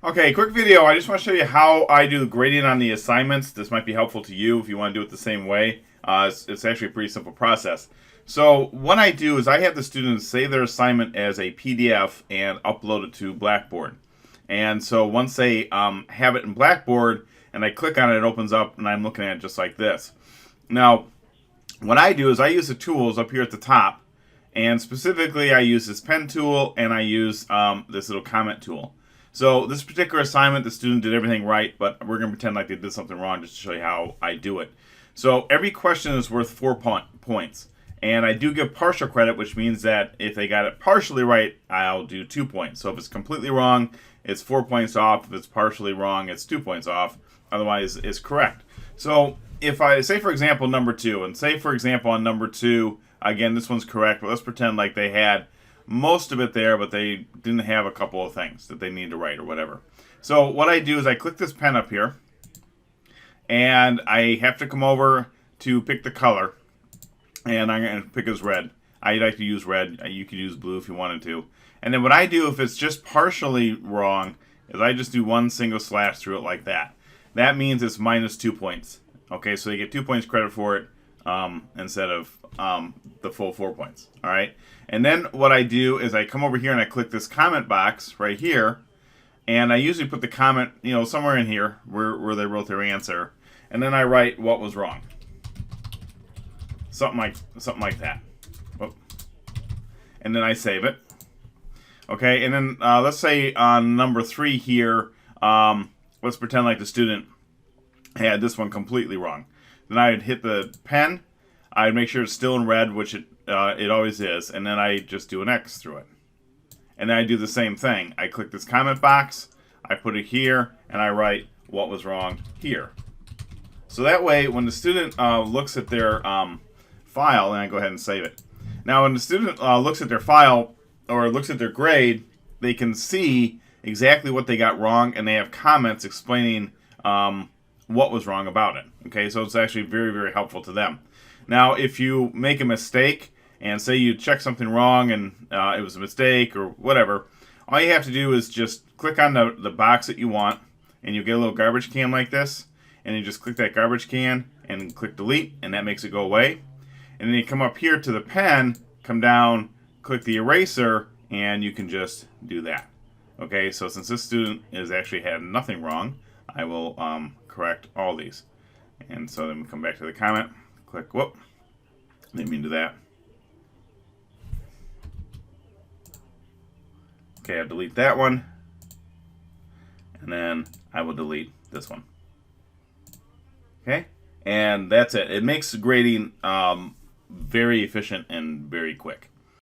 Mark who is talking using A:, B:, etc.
A: Okay, quick video. I just want to show you how I do grading on the assignments. This might be helpful to you if you want to do it the same way. It's actually a pretty simple process. So what I do is I have the students save their assignment as a PDF and upload it to Blackboard. And so once they have it in Blackboard and I click on it, it opens up and I'm looking at it just like this. Now, what I do is I use the tools up here at the top, and specifically I use this pen tool and I use this little comment tool. So this particular assignment, the student did everything right, but we're going to pretend like they did something wrong just to show you how I do it. So every question is worth 4 points. And I do give partial credit, which means that if they got it partially right, I'll do 2 points. So if it's completely wrong, it's 4 points off. If it's partially wrong, it's 2 points off. Otherwise, it's correct. So if I say, for example, number 2, and say, for example, on number 2, again, this one's correct, but let's pretend like they had most of it there, but they didn't have a couple of things that they need to write or whatever. So what I do is I click this pen up here, and I have to come over to pick the color, and I'm going to pick as red. I like to use red. You could use blue if you wanted to. And then what I do if it's just partially wrong is I just do one single slash through it like that. That means it's minus 2 points. Okay, so you get 2 points credit for it instead of the full 4 points. All right. And then what I do is I come over here and I click this comment box right here, and I usually put the comment, somewhere in here where they wrote their answer, and then I write what was wrong. Something like that. Whoop. And then I save it. Okay, and then let's say on number 3 here, let's pretend like the student had this one completely wrong. Then I'd hit the pen. I'd make sure it's still in red, which it always is, and then I just do an X through it. And then I do the same thing. I click this comment box, I put it here, and I write what was wrong here. So that way, when the student looks at their file, and I go ahead and save it. Now, when the student looks at their file or looks at their grade, they can see exactly what they got wrong, and they have comments explaining what was wrong about it. Okay, so it's actually very, very helpful to them. Now, if you make a mistake and say you check something wrong and it was a mistake or whatever, all you have to do is just click on the box that you want, and you get a little garbage can like this, and you just click that garbage can and click delete, and that makes it go away. And then you come up here to the pen, come down, click the eraser, and you can just do that. Okay, so since this student has actually had nothing wrong, I will correct all these. And so then we come back to the comment, click, whoop, didn't mean to do that. Okay, I'll delete that one, and then I will delete this one. Okay, and that's it. It makes grading very efficient and very quick.